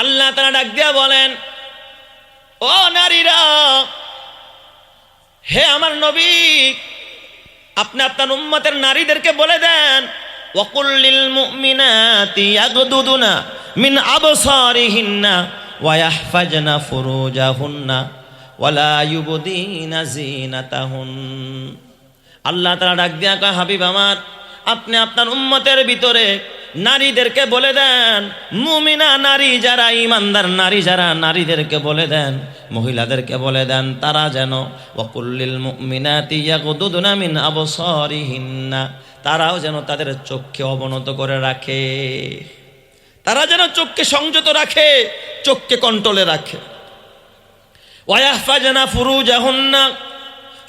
আল্লাহ তাআলা ডাক দিয়া বলেন, ও নারীরা, হে আমার নবী, আপনি আপনার উম্মতের নারীদেরকে বলে দেন, ওয়াকুল লিল মুমিনাতি ইয়াগদুদুনা মিন আবসারিহিন্না ওয়া ইয়াহফাজনা ফুরুজাহুন্না ওয়ালা ইউবদিনা যিনাতাহুন। আল্লাহ তাআলা ডাক দিয়া কয়, হাবিব আমার, আপনি আপনার উম্মতের ভিতরে নারীদেরকে বলে দেন, মুমিনা নারী যারা, ঈমানদার নারী যারা, নারীদেরকে বলে দেন, মহিলাদেরকে বলে দেন, তারা যেন ওয়াকুল লিল মুমিনাতি ইয়াগদুদুনা মিন আবসারিহিন্না, তারাও যেন তাদের চোখকে অবনত করে রাখে, তারা যেন চোখকে সংযত রাখে, চোখকে কন্ট্রোলে রাখে। ওয়া ইয়াহফাজনা ফুরুজাহুন্না,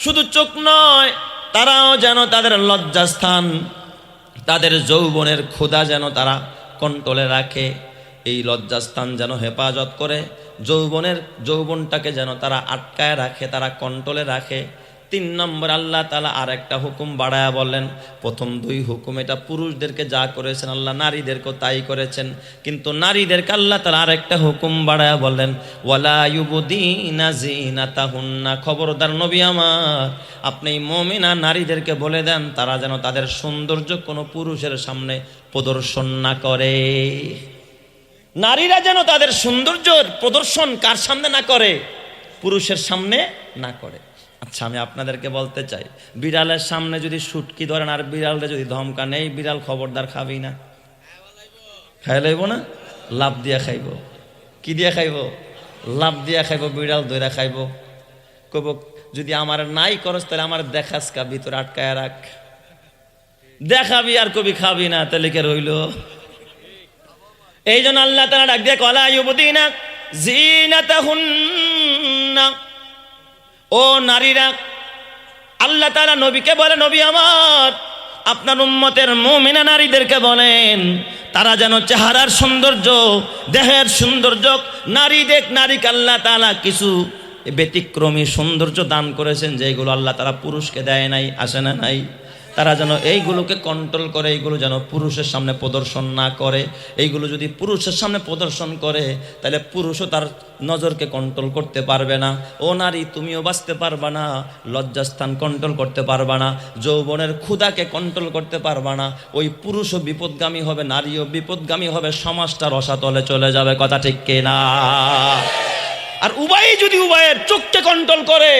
শুধু চোখ নয়, তারাও যেন তাদের লজ্জাস্থান, তাদের যৌবনের ক্ষুধা যেন তারা কন্ট্রোলে রাখে, এই লজ্জাস্থান যেন হেফাজত করে, যৌবনটাকে যেন তারা আটকায় রাখে, তারা কন্ট্রোলে রাখে। 3 নম্বর আল্লাহ তাআলা আর একটা হুকুম বাড়ায়া বললেন, প্রথম 2 হুকুম এটা পুরুষদেরকে যা করেছেন আল্লাহ নারীদেরকেও তাই করেছেন, কিন্তু নারীদেরকে আল্লাহ তাআলা আর একটা হুকুম বাড়ায়া বললেন, ওয়ালা ইউবদিনা যিনাতাহুন্না, খবরদার নবী আমার, আপনি মুমিনা নারীদেরকে বলে দেন, তারা যেন তাদের সৌন্দর্য কোনো পুরুষের সামনে প্রদর্শন না করে। নারীরা যেন তাদের সৌন্দর্যের প্রদর্শন কার সামনে না করে? পুরুষের সামনে না করে। আচ্ছা, আমি আপনাদেরকে বলতে চাই, বিড়ালের সামনে যদি সুটকি ধরেন আর বিড়ালটা যদি ধমকা নেই, বিড়াল খবরদার খাবি না, খাই লইব না, লাভ দিয়া খাইব। কি দিয়া খাইব? লাভ দিয়া খাইব, বিড়াল ধরে খাইব। কব, যদি আমার নাই করস তাহলে আমার দেখাস কা, ভিতরে আটকায় রাখ, দেখাবি আর কবি খাবি না, তাহলে কে রইল? এই জন্য আল্লাহ তাআলা ডাক দিয়ে ওয়ালা ইউবদিনা যিনাতাহুন্না, ও নারীরা, আল্লাহ তাআলা নবীকে বলে, নবী আমার, আপনার উম্মতের মুমিনা নারীদেরকে বলেন, তারা যেন চেহারার সৌন্দর্য, দেহের সৌন্দর্য, নারীকে আল্লাহ তাআলা কিছু ব্যতিক্রমী সৌন্দর্য দান করেছেন, যেগুলো আল্লাহ তাআলা পুরুষকে দেয় নাই, আসে না নাই, তারা যেন এইগুলোকে কন্ট্রোল করে, এইগুলো যেন পুরুষের সামনে প্রদর্শন না করে। এইগুলো যদি পুরুষের সামনে প্রদর্শন করে তাহলে পুরুষও তার নজরকে কন্ট্রোল করতে পারবে না। ও নারী, তুমিও বাঁচতে পারবা না, লজ্জাস্থান কন্ট্রোল করতে পারবা না, যৌবনের ক্ষুধাকে কন্ট্রোল করতে পারবা না। ওই পুরুষও বিপদগামী হবে, নারীও বিপদগামী হবে, সমাজটা রসাতলে চলে যাবে। কথা ঠিক কিনা? আর উভয়ই যদি উভয়ের চোখকে কন্ট্রোল করে,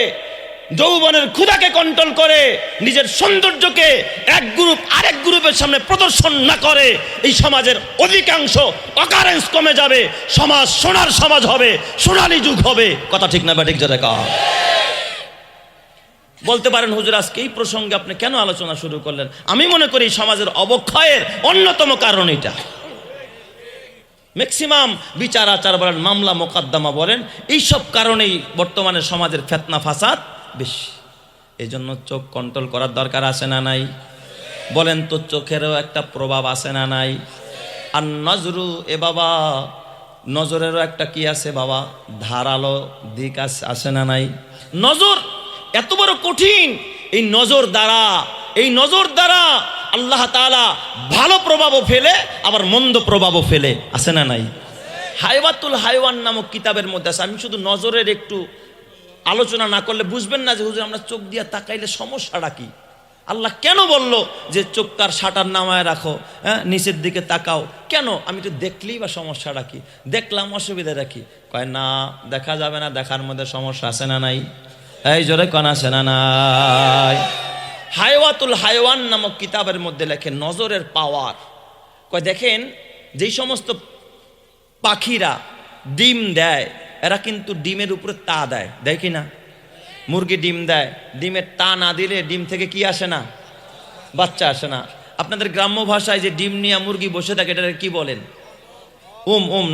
যৌবনের ক্ষুধাকে কন্ট্রোল করে, নিজের সৌন্দর্যকে এক গ্রুপ আরেক গ্রুপের সামনে প্রদর্শন না করে, এই সমাজের অধিকাংশ অকারেন্স কমে যাবে, সমাজ সোনার সমাজ হবে, সোনালী যুগ হবে। কথা ঠিক না ঠিক? জোরে কও। বলতে পারেন, হুজুর আজকে এই প্রসঙ্গে আপনি কেন আলোচনা শুরু করলেন? আমি মনে করি সমাজের অবক্ষয়ের অন্যতম কারণ এটা। ম্যাক্সিমাম বিচার আচার বলেন, মামলা মোকদ্দমা বলেন, এইসব কারণেই বর্তমানে সমাজের ফিতনা ফাসাদ বেশি। এই জন্য চোখ কন্ট্রোল করার দরকার আছে না নাই? বলেন তো, চোখেরও একটা প্রভাব আছে না নাই? আর নজরু, এ বাবা, নজরেরও একটা কি আছে বাবা, ধারালো দিক আছে না নাই? নজর এত বড় কঠিন, এই নজর দ্বারা আল্লাহ তাআলা ভালো প্রভাবও ফেলে, আবার মন্দ প্রভাবও ফেলে, আছে না নাই? হায়ওয়াতুল হায়ওয়ান নামক কিতাবের মধ্যে আছে। আমি শুধু নজরের একটু আলোচনা না করলে বুঝবেন না যে হুজুর আমরা চোখ দিয়ে তাকাইলে সমস্যাটা কি। আল্লাহ কেন বলল যে চোখটার শাটার নামায় রাখো, হ্যাঁ, নিচের দিকে তাকাও? কেন? আমি তো দেখলেই বা সমস্যাটা কি? দেখলাম, অসুবিধাটা কি? কয় না, দেখা যাবে না, দেখার মধ্যে সমস্যা আছে না নাই? এই জোরে কোন আছে না নাই? হায়ওয়াতুল হায়ওয়ান নামক কিতাবের মধ্যে লেখে নজরের পাওয়ার। কয় দেখেন, যেই সমস্ত পাখিরা ডিম দেয়, এরা কিন্তু ডিমের উপরে তা দেয়, দেয় কি না? মুরগি ডিম দেয়, ডিমের তা না দিলে ডিম থেকে কি আসে না? বাচ্চা আসে না। আপনাদের গ্রাম্য ভাষায় যে ডিম নিয়ে মুরগি বসে থাকে, এটা কি বলেন?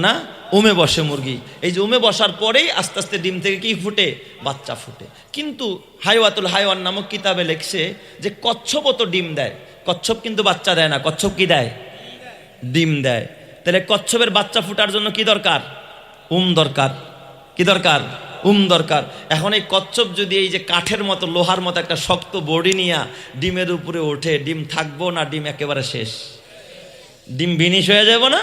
না, উমে বসে মুরগি। এই যে উমে বসার পরেই আস্তে আস্তে ডিম থেকে কি ফুটে? বাচ্চা ফুটে। কিন্তু হায়ওয়াতুল হায়ওয়ান নামক কিতাবে লেখছে যে কচ্ছপও তো ডিম দেয়, কচ্ছপ কিন্তু বাচ্চা দেয় না। কচ্ছপ কি দেয়? ডিম দেয়। তাহলে কচ্ছপের বাচ্চা ফুটার জন্য কি দরকার? দরকার। কি দরকার? দরকার। এখন এই কচ্ছপ যদি এই যে কাঠের মতো, লোহার মতো একটা শক্ত বডি নিয়ে ডিমের উপরে ওঠে, ডিম থাকবো না ডিম একেবারে শেষ? ডিম বিনিশ হয়ে যাবো না?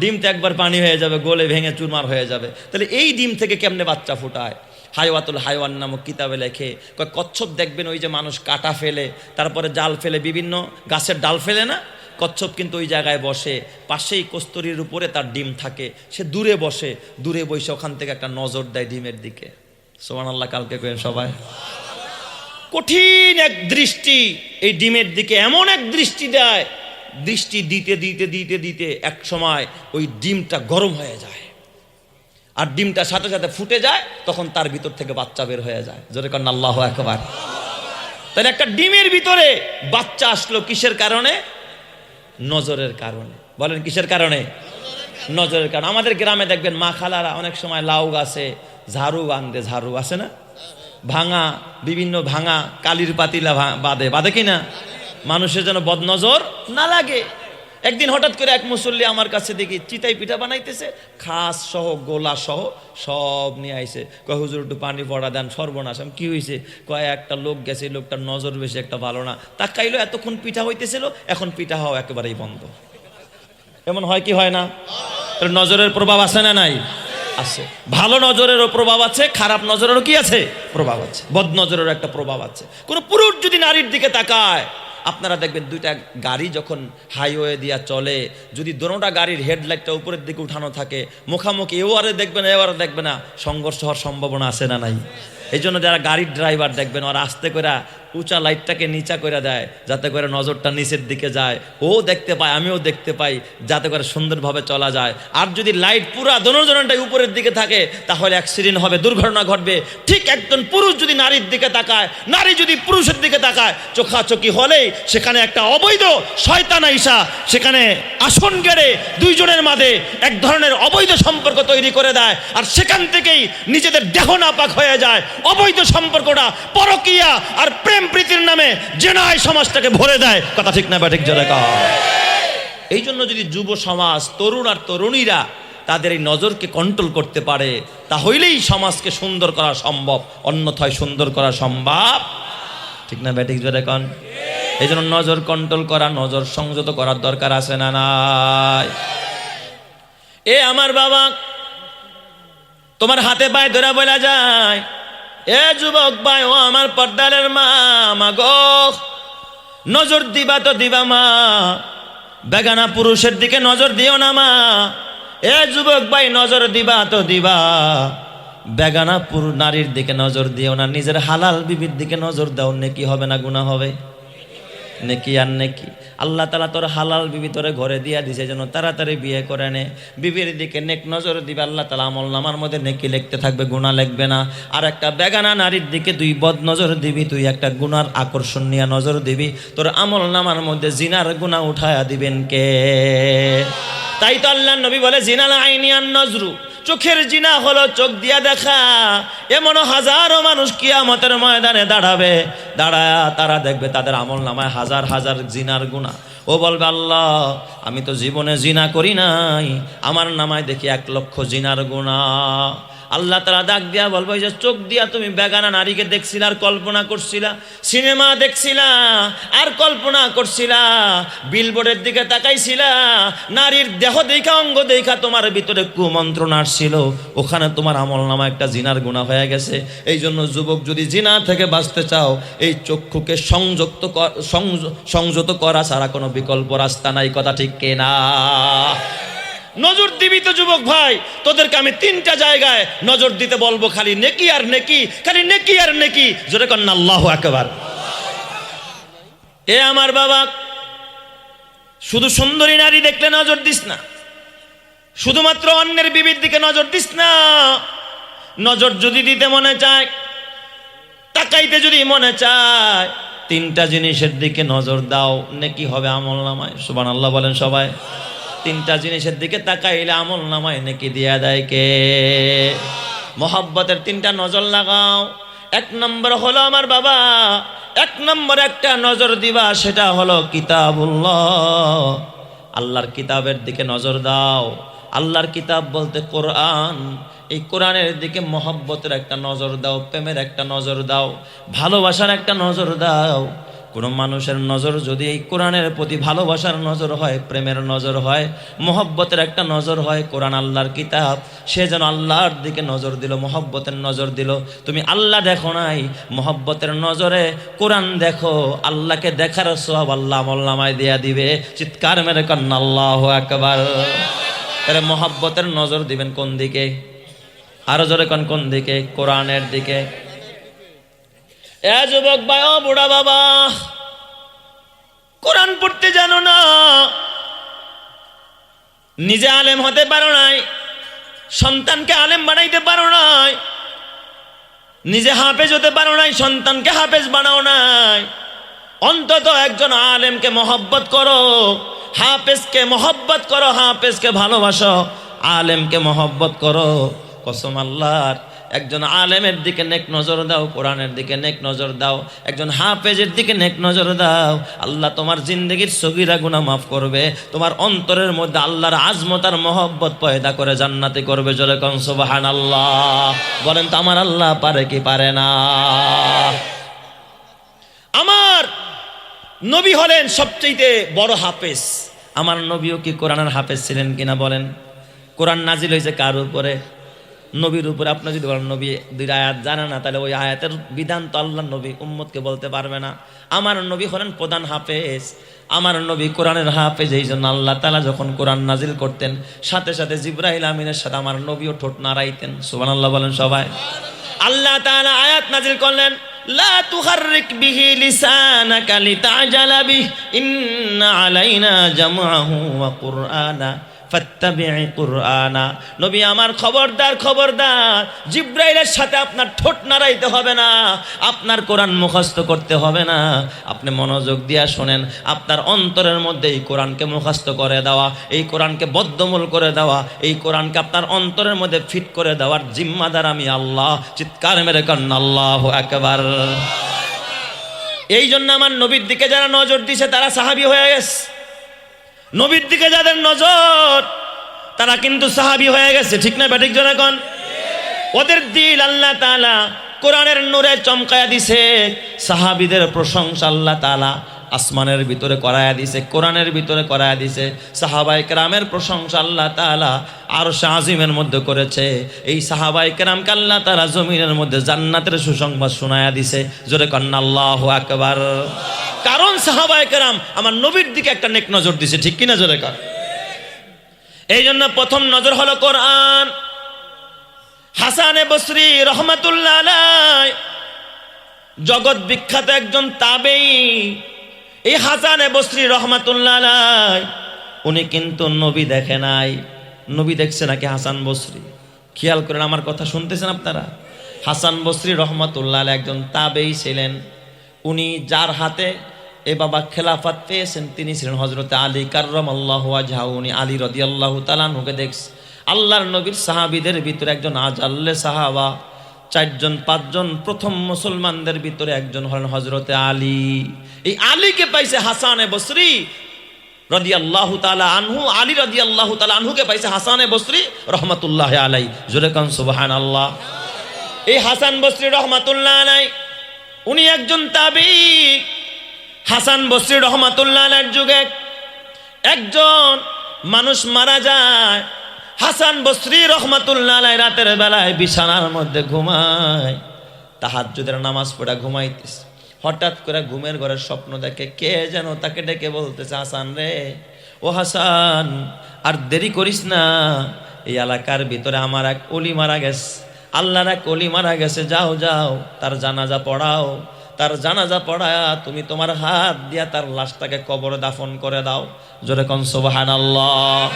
ডিম তো একবার পানি হয়ে যাবে, গলে ভেঙে চুরমার হয়ে যাবে। তাহলে এই ডিম থেকে কেমনে বাচ্চা ফুটায়? হায়াতুল হায়ওয়ান নামক কিতাবে লেখে, কচ্ছপ দেখবেন ওই যে মানুষ কাটা ফেলে, তারপরে জাল ফেলে, বিভিন্ন গাছের ডাল ফেলে না, কচ্ছপ কিন্তু ওই জায়গায় বসে, পাশেই কস্তুরীর উপরে তার ডিম থাকে, সে দূরে বসে, দূরে বসে ওখান থেকে একটা নজর দেয় ডিমের দিকে। সুবহানাল্লাহ, কালকে করেন সবাই। কঠিন এক দৃষ্টি এই ডিমের দিকে, এমন এক দৃষ্টি দেয়, দৃষ্টি দিতে দিতে দিতে দিতে এক সময় ওই ডিমটা গরম হয়ে যায়, আর ডিমটা সাথে সাথে ফুটে যায়, তখন তার ভিতর থেকে বাচ্চা বের হয়ে যায়। জোরে করেন আল্লাহু আকবার। তাহলে একটা ডিমের ভিতরে বাচ্চা আসলো কিসের কারণে? নজরের কারণে। বলেন কিসের কারণে? নজরের কারণে। আমাদের গ্রামে দেখবেন মা খালারা অনেক সময় লাউ গাছে ঝাড়ু বাঁধে, ঝাড়ু আছে না, ভাঙা, বিভিন্ন ভাঙা কালির পাতিলা বাঁধে কিনা, মানুষের যেন বদনজর না লাগে। একদিন হঠাৎ করে এক মুসল্লি আমার কাছে দেখি চিতাই পিঠা বানাইতেছে, খাস সহ গোলা সহ সব নিয়ে আইছে। কয় হুজুর একটু পানি পড়া দেন, সর্বনাশ। আমি কি হয়েছে? কয় একটা লোক গেছে, লোকটার নজর বেশি একটা ভালো না, তাকাইলো এতক্ষণ পিঠা হইতেছিল, এখন পিঠা হওয়া একেবারেই বন্ধ। এমন হয় কি হয় না? নজরের প্রভাব আছে না নাই? আছে। ভালো নজরেরও প্রভাব আছে, খারাপ নজরেরও কি আছে? প্রভাব আছে। বদ নজরেরও একটা প্রভাব আছে। কোন পুরুষ যদি নারীর দিকে তাকায়, আপনারা দেখবেন দুইটা গাড়ি যখন হাইওয়ে দিয়া চলে, যদি দোনোটা গাড়ির হেডলাইটটা উপরের দিকে উঠানো থাকে, মুখামুখি এওয়ারে দেখবে না এওয়ারে দেখবে না, সংঘর্ষ হওয়ার সম্ভাবনা আছে না নাই? এই জন্য যারা গাড়ির ড্রাইভার দেখবেন, ওরা আস্তে করে উঁচা লাইটটাকে নিচা করে দেয়, যাতে করে নজরটা নিচের দিকে যায়, ও দেখতে পায় আমিও দেখতে পাই, যাতে করে সুন্দরভাবে চলা যায়। আর যদি লাইট পুরা দোনোজনটাই উপরের দিকে থাকে, তাহলে অ্যাক্সিডেন্ট হবে, দুর্ঘটনা ঘটবে। ঠিক একজন পুরুষ যদি নারীর দিকে তাকায়, নারী যদি পুরুষের দিকে তাকায়, চোখাচোখি হলেই সেখানে একটা অবৈধ শয়তান আইসা সেখানে আসন গেড়ে দুইজনের মাঝে এক ধরনের অবৈধ সম্পর্ক তৈরি করে দেয়, আর সেখান থেকেই নিজেদের দেহ নাপাক হয়ে যায়। অবৈধ সম্পর্কটা পরকীয়া আর প্রেম প্রীতির নামে জেনায় সমাজটাকে ভরে দেয়। কথা ঠিক না ঠিক জোরে কও। এই জন্য যদি যুব সমাজ, তরুণ আর তরুণীরা তাদের এই নজরকে কন্ট্রোল করতে পারে, তাহলেই সমাজকে সুন্দর করা সম্ভব, অন্যথায় সুন্দর করা সম্ভব ঠিক না ব্যাটিক জোরে কন। এই জন্য নজর কন্ট্রোল করা, নজর সংযত করার দরকার আছে না নাই? এ আমার বাবা, তোমার হাতে পায়ে ধরে বলা যায়, এ যুবক ভাই, ও আমার পর্দারের মা, মাগো নজর দিবা তো দিবা মা, বেগানা পুরুষের দিকে নজর দিও না মা। এ যুবক ভাই, নজর দিবা তো দিবা, বেগানা নারীর দিকে নজর দিও না, নিজের হালাল বিবির দিকে নজর দাও। নেকি হবে না গুনাহ হবে? নেকি আর নেকি। আল্লাহ তাআলা তোর হালাল বিবি তোরে ঘরে দিয়া দিছে, যেন তাড়াতাড়ি বিয়ে করে নে। বিবির দিকে নেক নজর দিবে, আল্লাহ তাআলা আমল নামার মধ্যে নেকি লিখতে থাকবে, গুনাহ লিখবে না। আর একটা বেগানা নারীর দিকে তুই বদ নজর দিবি, তুই একটা গুনার আকর্ষণ নিয়ে নজর দিবি, তোর আমল নামার মধ্যে জিনার গুনাহ উঠায়া দিবেন কে? তাই তো আল্লাহর নবী বলে, জিনাল আইনি আন নজরু, চোখের জিনা হলো চোখ দিয়া দেখা। এমন হাজারো মানুষ কিয়ামতের ময়দানে দাঁড়াবে, দাঁড়ায়া তারা দেখবে তাদের আমল নামায় হাজার হাজার জিনার গুনাহ। ও বলবে, আল্লাহ আমি তো জীবনে জিনা করি নাই, আমার নামায় দেখি 1,00,000 জিনার গুনাহ। আল্লাহ তাআলা ডাক দিয়া বলবো, যে চোখ দিয়া তুমি বেগানা নারীকে দেখছিলা আর কল্পনা করছিলা, সিনেমা দেখছিলা আর কল্পনা করছিলা, বিলবোর্ডের দিকে তাকাইছিলা, নারীর দেহ দেখা অঙ্গ দেখা তোমার ভিতরে কুমন্ত্রণা আসছিল, ওখানে তোমার আমলনামা একটা জিনার গুনাহ হয়ে গেছে। এই জন্য যুবক, যদি জিনা থেকে বাঁচতে চাও, এই চক্ষুকে সংযত করা ছাড়া কোনো বিকল্প রাস্তা নাই। কথা ঠিক কিনা? নজর দিবি তো যুবক ভাই, তোদেরকে আমি 3টা জায়গায় নজর দিতে বলবো, খালি নেকি আর নেকি, খালি নেকি আর নেকি। জোরে কর না আল্লাহু আকবার। এ আমার বাবা, শুধু সুন্দরী নারী দেখলে নজর দিস না, শুধুমাত্র অন্যের বিবির দিকে নজর দিস না। নজর যদি দিতে মনে চায়, তাকাইতে যদি মনে চায়, 3টা জিনিসের দিকে নজর দাও, নেকি হবে আমল নামায়। সুবহানাল্লাহ বলেন সবাই। 3টা জিনিসের দিকে তাকাইলে আমল নামায় নেকি দিয়া দেয় কে? মোহাব্বতের 3টা নজর লাগাও। 1 নম্বর হলো আমার বাবা, 1 নম্বর একটা নজর দিবা, সেটা হলো কিতাবুল্লাহ, আল্লাহর কিতাবের দিকে নজর দাও। আল্লাহর কিতাব বলতে কোরআন, এই কোরআনের দিকে মোহাব্বতের একটা নজর দাও, প্রেমের একটা নজর দাও, ভালোবাসার একটা নজর দাও। কোনো মানুষের নজর যদি এই কোরআনের প্রতি ভালোবাসার নজর হয়, প্রেমের নজর হয়, মহব্বতের একটা নজর হয়, কোরআন আল্লাহর কিতাব, সে যেন আল্লাহর দিকে নজর দিল, মহব্বতের নজর দিল। তুমি আল্লাহ দেখো নাই, মহব্বতের নজরে কোরআন দেখো, আল্লাহকে দেখার সওয়াব আল্লাহ আমলনামায় দিয়া দিবে। চিৎকার মেরে কন্না আল্লাহু আকবার। তাহলে মহব্বতের নজর দিবেন কোন দিকে? আরো জোরে কোন দিকে? কোরআনের দিকে। এ যুবক ভাই, ও বুড়া বাবা, কোরআন পড়তে জানো না, নিজে আলেম হতে পারো নাই, সন্তানকে আলেম বানাইতে পারো নাই, নিজে হাফেজ হতে পারো নাই, সন্তানকে হাফেজ বানাও নাই। অন্তত একজন আলেমকে মহব্বত করো, হাফেজকে মহব্বত করো, হাফেজকে ভালোবাসো, আলেমকে মহব্বত করো। কসম আল্লাহর, একজন আলেমের দিকে নেক নজর দাও, কোরআনের দিকে নেক নজর দাও, একজন হাফেজের দিকে নেক নজর দাও, আল্লাহ তোমার জিন্দগির সগীরা গুনাহ মাফ করবে, তোমার অন্তরের মধ্যে আল্লাহর আজমত আর মহব্বত পয়দা করে জান্নাতে করবে। জোরে কোন সুবহানাল্লাহ। বলেন তো আমার আল্লাহ পারে কি পারে না? আমার নবী হলেন সবচেয়ে বড় হাফেজ। আমার নবীও কি কোরআনের হাফেজ ছিলেন কিনা বলেন? কোরআন নাজিল হয়েছে কার উপরে? নবীর উপরে। আপনি যদি বলেন নবী দুই আয়াত জানে না, তাহলে ওই আয়াতের বিধান তো আল্লাহ নবী উম্মতকে বলতে পারবে না। আমার নবী হলেন প্রধান হাফেজ, আমার নবী কোরআনের হাফেজ। এই জন্য আল্লাহ তাআলা যখন কোরআন নাজিল করতেন, সাথে সাথে জিবরাইল আমিনের সাথে আমার নবীও ঠোঁট নাড়াইতেন। সুবহানাল্লাহ বলেন সবাই। আল্লাহ তাআলা আয়াত নাজিল করলেন, লা তুহাররিক বিহি লিসানাকা লিতাজালা বিহি ইন্না আলাইনা জামআহু ওয়া কুরআনা ফাত্তাবি'i কুরআনা। নবী আমার খবরদার, খবরদার, জিবরাইলের সাথে আপনার ঠোঁট নাড়াইতে হবে না, আপনার কোরআন মুখস্থ করতে হবে না। আপনি মনোযোগ দিয়া শোনেন, আপনার অন্তরের মধ্যে এই কোরআনকে মুখস্থ করে দেওয়া, এই কোরআনকে বদ্ধমূল করে দেওয়া, এই কোরআনকে আপনার অন্তরের মধ্যে ফিট করে দেওয়ার জিম্মাদার আমি আল্লাহ। চিৎকার মেরে কন্না আল্লাহু আকবার। এই জন্য আমার নবীর দিকে যারা নজর দিছে তারা সাহাবী হয়ে গেছে। নবীর দিকে যাদের নজর তারা কিন্তু সাহাবী হয়ে গেছে। ঠিক না বেঠিক জোরে কোন? ওদের দিল আল্লাহ তাআলা কোরআনের নূরে চমকায়া দিছে। সাহাবীদের প্রশংসা আল্লাহ তাআলা আসমানের ভিতরে করায়া দিছে, কোরআনের ভিতরে করায়া দিছে। সাহাবায়ে কেরামের প্রশংসা আল্লাহ তাআলা আরশ আজিমের মধ্যে করেছে। এই সাহাবায়ে কেরামকে আল্লাহ তাআলা জমিনের মধ্যে জান্নাতের সুসংবাদ শোনায়া দিছে। জোরে কন্না আল্লাহু আকবার। কারণ সাহাবায়ে কেরাম আমার নবীর দিকে একটা নেক নজর দিছে। ঠিক কিনা জোরে কর? এই জন্য প্রথম নজর হলো কোরআন। হাসানে বসরি রহমাতুল্লাহ আলাইহি জগৎ বিখ্যাত একজন তাবেঈ। এই হাসানে বসরি রহমাতুল্লাহ আলাইহি উনি কিন্তু নবী দেখে নাই। নবী দেখছে নাকি হাসান বসরি? খেয়াল করেন, আমার কথা শুনতেছেন আপনারা? হাসান বসরি রহমাতুল্লাহ আলাইহি একজন তাবেঈ ছিলেন। উনি যার হাতে এ বাবা খেলাফত পেয়েছেন তিনি ছিলেন হযরতে আলী কাররামাল্লাহু ওয়াজহাহু। উনি আলী রাদিয়াল্লাহু তাআলা আনহুকে দেখছে। আল্লাহর নবীর সাহাবীদের ভিতরে একজন আজাল্লে সাহাবা, 4 জন 5 জন প্রথম মুসলমানদের ভিতরে একজন হলেন হযরতে আলী। এই আলীকে পাইছে হাসানে বসরি রাদিয়াল্লাহু তাআলা আনহু। আলী রাদিয়াল্লাহু তাআলা আনহুকে পাইছে হাসানে বসরি রহমাতুল্লাহি আলাইহি। জোরে কান সুবহানাল্লাহ। এই হাসান বসরি রহমাতুল্লাহ আলাইহি উনি একজন তাবেঈ। হাসান বসরি রহমাতুল্লাহ আলাইহির যুগে একজন মানুষ মারা যায়। হাসান বসরি রহমাতুল্লাহ আলাইহি রাতের বেলায় বিছানার মধ্যে ঘুমায়, তাহাজ্জুদের নামাজ পড়া ঘুমাইতেছে। হঠাৎ করে ঘুমের ঘরে স্বপ্ন দেখে কে যেন তাকে ডেকে বলতেছে, হাসান রে, ও হাসান, আর দেরি করিস না, এই এলাকার ভিতরে আমার এক ওলি মারা গেছে, আল্লাহর এক ওলি মারা গেছে, যাও যাও তার জানাজা পড়াও, তার জানাজা পড়ায়া তুমি তোমার হাত দিয়া তার লাশটাকে কবরে দাফন করে দাও। জোরে কোন সুবহানাল্লাহ।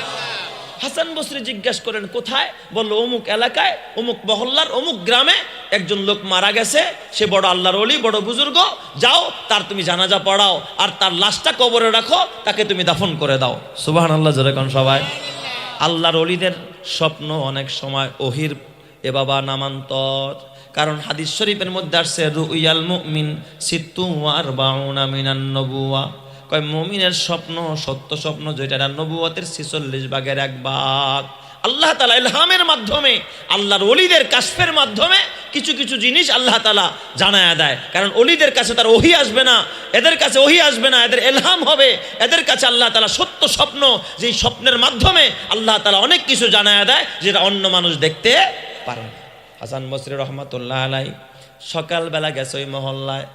হাসান বসরি জিজ্ঞাসা করেন কোথায়? বলল অমুক এলাকায়, অমুক মহল্লার, অমুক গ্রামে একজন লোক মারা গেছে, সে বড় আল্লাহর ওলি, বড় বুজুর্গ, যাও তার তুমি জানাজা পড়াও আর তার লাশটা কবরে রাখো, তাকে তুমি দাফন করে দাও। সুবহানাল্লাহ জোরে কোন সবাই। আল্লাহর ওলিদের স্বপ্ন অনেক সময় ওহির এ বাবা নামান্তর। কারণ হাদিস শরীফের মধ্যে আসছে রুইয়াল মুমিন সিত্তু ওয়া আরবাউনা মিনান নবুওয়া। কয় মুমিনের স্বপ্ন, সত্য স্বপ্ন যেটা নবুয়তের 46 ভাগের 1 ভাগ। আল্লাহ তাআলা ইলহামের মাধ্যমে, আল্লাহর ওলিদের কাশফের মাধ্যমে কিছু কিছু জিনিস আল্লাহ তাআলা জানায়া দেয়, কারণ ওলিদের কাছে তার ওহী আসবে না, এদের কাছে ওহী আসবে না, এদের ইলহাম হবে, এদের কাছে আল্লাহ তাআলা সত্য স্বপ্ন, যেই স্বপ্নের মাধ্যমে আল্লাহ তাআলা অনেক কিছু জানায়া দেয় যেটা অন্য মানুষ দেখতে পারে না। হাসান বসরি রহমাতুল্লাহ আলাইহি সকালবেলা গেছে ওই মহল্লায়,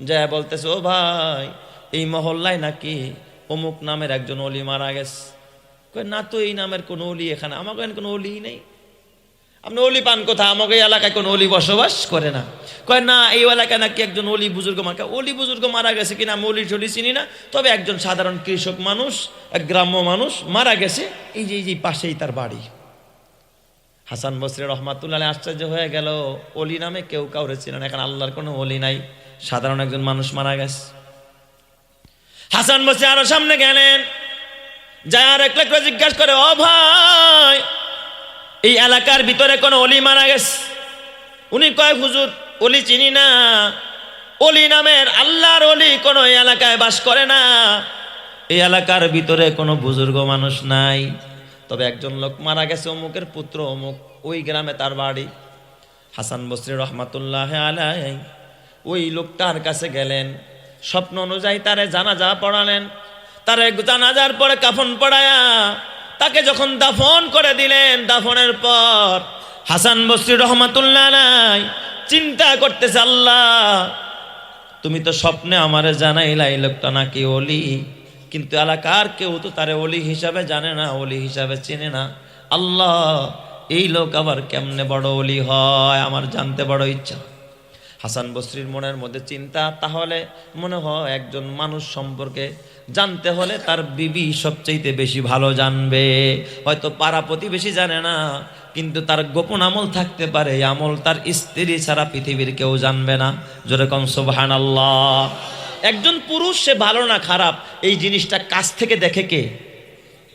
যায় বলতেছে, ও ভাই, এই মহল্লায় নাকি অমুক নামের একজন ওলি মারা গেছে। কয়, না তো এই নামের কোনো ওলি এখানে, আমাকে কোনো ওলি নেই। আপনি ওলি পান কোথায়? আমাকে এই এলাকায় কোনো ওলি বসবাস করে না। কয়, না, এই এলাকায় নাকি একজন ওলি বুজুর্গ মারা, ওলি বুজুর্গ মারা গেছে কিনা আমি ওলি টলি চিনি না, তবে একজন সাধারণ কৃষক মানুষ, এক গ্রাম্য মানুষ মারা গেছে, এই যে পাশেই তার বাড়ি। হাসান বসরি রহমাতুল্লাহ আলাইহি আশ্চর্য হয়ে গেল, ওলি নামে কেউ কাউরে চিনে না, এখানে আল্লাহর কোনো ওলি নাই, সাধারণ একজন মানুষ মারা গেছে। হাসান বসরি আরো সামনে গেলেন, যায় আর এক লোককে জিজ্ঞাসা করে, ও ভাই, এই এলাকার ভিতরে কোনো ওলি মারা গেছে? উনি কয়, হুজুর, ওলি চিনি না, ওলি নামের আল্লাহর ওলি কোনো এই এলাকায় বাস করে না, এই এলাকার ভিতরে কোনো বুজুর্গ মানুষ নাই, তবে একজন লোক মারা গেছে, অমুকের পুত্র অমুক, ওই গ্রামে তার বাড়ি। হাসান বসরি রহমাতুল্লাহ আলাইহি ওই লোকটার কাছে গেলেন, স্বপ্ন অনুযায়ী তারে জানাজা পড়ালেন, তারে জানাজার পরে কাফন পড়ায়া তাকে যখন দাফন করে দিলেন, দাফনের পর হাসান বসরি রহমাতুল্লাহ আলাইহি চিন্তা করতেছে, আল্লাহ, তুমি তো স্বপ্নে আমারে জানাইলা এই লোকটা নাকি ওলি, কিন্তু এলাকার কেউ তো তারে ওলি হিসাবে জানে না, ওলি হিসাবে চেনে না। আল্লাহ, এই লোক আবার কেমনে বড় ওলি হয়, আমার জানতে বড় ইচ্ছা। হাসান বসরির মনের মধ্যে চিন্তা, তাহলে মনে হয় একজন মানুষ সম্পর্কে জানতে হলে তার বিবি সবচেয়ে বেশি ভালো জানবে, হয়তো পাড়া প্রতিবেশী জানে না, কিন্তু তার গোপন আমল থাকতে পারে, এই আমল তার স্ত্রী ছাড়া পৃথিবীর কেউ জানবে না। জোরে কোন সুবহানাল্লাহ। একজন পুরুষ সে ভালো না খারাপ এই জিনিসটা কাছ থেকে দেখে কে?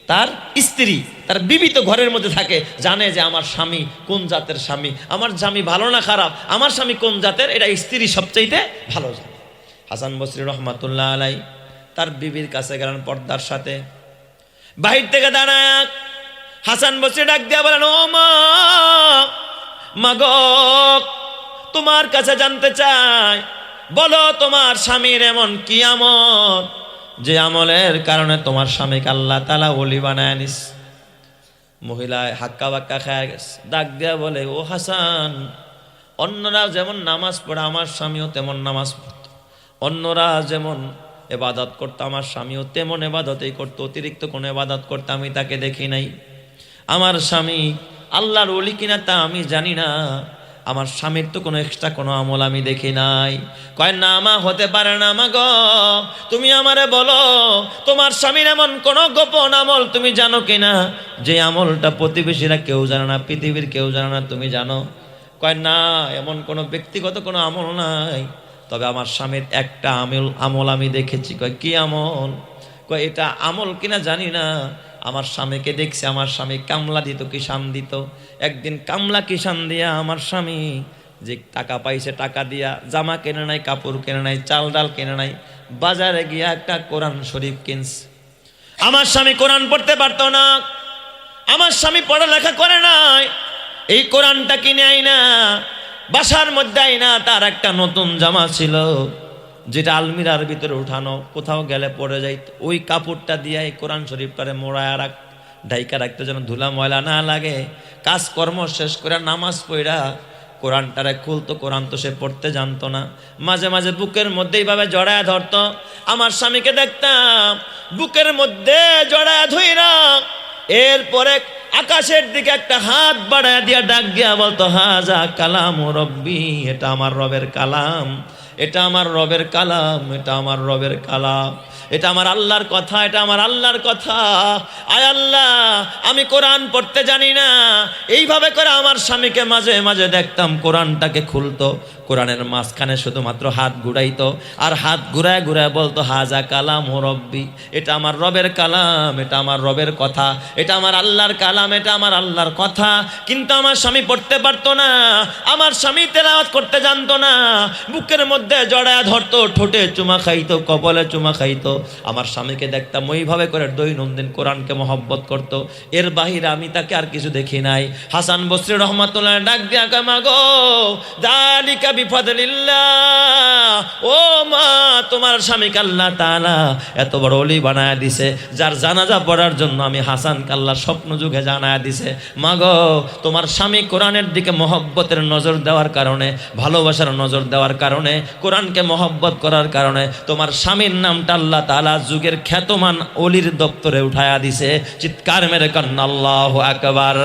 তার স্ত্রী, তার বিবি তো ঘরের মধ্যে থাকে, জানে যে আমার স্বামী কোন জাতের স্বামী, আমার স্বামী ভালো না খারাপ, আমার স্বামী কোন জাতের, এটা স্ত্রী সবচাইতে ভালো জানে। হাসান বসরি রহমাতুল্লাহ আলাইহি তার বিবির কাছে গেলেন পর্দার সাথে, বাহির থেকে দাঁড়ায় হাসান বসরি ডাক দিয়া বলেন, ও মা গো, তোমার কাছে জানতে চাই, বলো তোমার স্বামীর এমন কি আমল যে আমলের কারণে তোমার স্বামীকে আল্লাহ তাআলা ওলি বানায় নিস। মহিলায় হাক্কা বাক্কা খায় গেছে, ডাক দিয়া বলে, ও হাসান, অন্যরা যেমন নামাজ পড়ে আমার স্বামীও তেমন নামাজ পড়ত, অন্যরা যেমন ইবাদত করতো আমার স্বামীও তেমন ইবাদতই করতো, অতিরিক্ত কোনো ইবাদত করতে আমি তাকে দেখি নাই। আমার স্বামী আল্লাহর ওলি কিনা তা আমি জানি না, আমার স্বামীর তো কোনো এক্সট্রা কোনো আমল আমি দেখি নাই। কয়, না মা, হতে পারে না মা গো, তুমি আমারে বলো তোমার স্বামীর এমন কোনো গোপন আমল তুমি জানো কিনা, যে আমলটা প্রতিবেশীরা কেউ জানে না, পৃথিবীর কেউ জানে না, তুমি জানো? কয়, না, এমন কোনো ব্যক্তিগত কোনো আমল নাই, তবে আমার স্বামীর একটা আমল আমি দেখেছি। কয়, কি আমল? কয়, এটা আমল কিনা জানি না, আমার স্বামীকে দেখছি, আমার স্বামী কামলা দিত, কিষান দিত, একদিন কামলা কিষান দিয়া আমার স্বামী যে টাকা পাইছে, টাকা দিয়া জামা কেনে নাই, কাপড় কেনে নাই, চাল ডাল কেনে নাই, বাজারে গিয়া একটা কোরআন শরীফ কিনছে। আমার স্বামী কোরআন পড়তে পারতো না, আমার স্বামী পড়ালেখা করে নাই, এই কোরআনটা কিনে আইনা বাসার মধ্যে আইনা তার একটা নতুন জামা ছিল যেটা আলমিরার ভিতরে উঠানো, কোথাও গেলে পড়ে যাইত, ওই কাপড়টা দিয়ে এই কোরআন শরীফটারে মোড়ায় ঢাইকা রাখতে যেন ধুলা ময়লা না লাগে। কাজকর্ম শেষ করে নামাজ পড়া কোরআনটারে খুলতো, কোরআন তো সে পড়তে জানতো না, মাঝে মাঝে বুকের মধ্যে এইভাবে জড়ায় ধরতো। আমার স্বামীকে দেখতাম বুকের মধ্যে জড়ায় ধইরা এরপরে আকাশের দিকে একটা হাত বাড়ায় দিয়া ডাক দিয়া বলতো, হাজা কালাম রব্বি, এটা আমার রবের কালাম, এটা আমার রবের কালাম, এটা আমার রবের কালাম, এটা আমার আল্লাহর কথা, এটা আমার আল্লাহর কথা। আয় আল্লাহ, আমি কোরআন পড়তে জানি না। এইভাবে করে আমার স্বামীকে মাঝে মাঝে দেখতাম কোরআনটাকে খুলতো, কোরআনের মাঝখানে শুধুমাত্র হাত ঘুরাইতো, আর হাত ঘুরায় ঘুরায় বলতো, হাজা কালাম ও রব্বি, এটা আমার রবের কালাম, এটা আমার রবের কথা, এটা আমার আল্লাহর কালাম, এটা আমার আল্লাহর কথা। কিন্তু আমার স্বামী পড়তে পারতো না, আমার স্বামী তেলাওয়াত করতে জানতো না, বুকের মধ্যে মধ্যে জড়ায় ধরতো, ঠোঁটে চুমা খাইতো, কপালে চুমা খাইতো। আমার স্বামীকে দেখতাম ওইভাবে করে দৈনন্দিন কোরআনকে মহব্বত করত। এর বাহিরে আমি তাকে আর কিছু দেখি নাই। হাসান বসরি রহমাতুল্লাহ ডাক দিয়া কয়, মা গো যালিকা বিফাদলিল্লাহ, ও মা তোমার স্বামীকে আল্লাহ তাআলা এত বড় ওলি বানায়া দিছে, যার জানাজা পড়ার জন্য আমি হাসানকে আল্লাহ স্বপ্ন যুগে জানায়া দিছে। মা গো তোমার স্বামী কোরআনের দিকে মহব্বতের নজর দেওয়ার কারণে, ভালোবাসার নজর দেওয়ার কারণে, কোরআনকে মহব্বত করার কারণে তোমার স্বামীর নামটা আল্লাহ তাআলা যুগের খ্যাতমান ওলির দপ্তরে উঠায়া দিছে। চিৎকার মেরে কান্না আল্লাহু আকবার।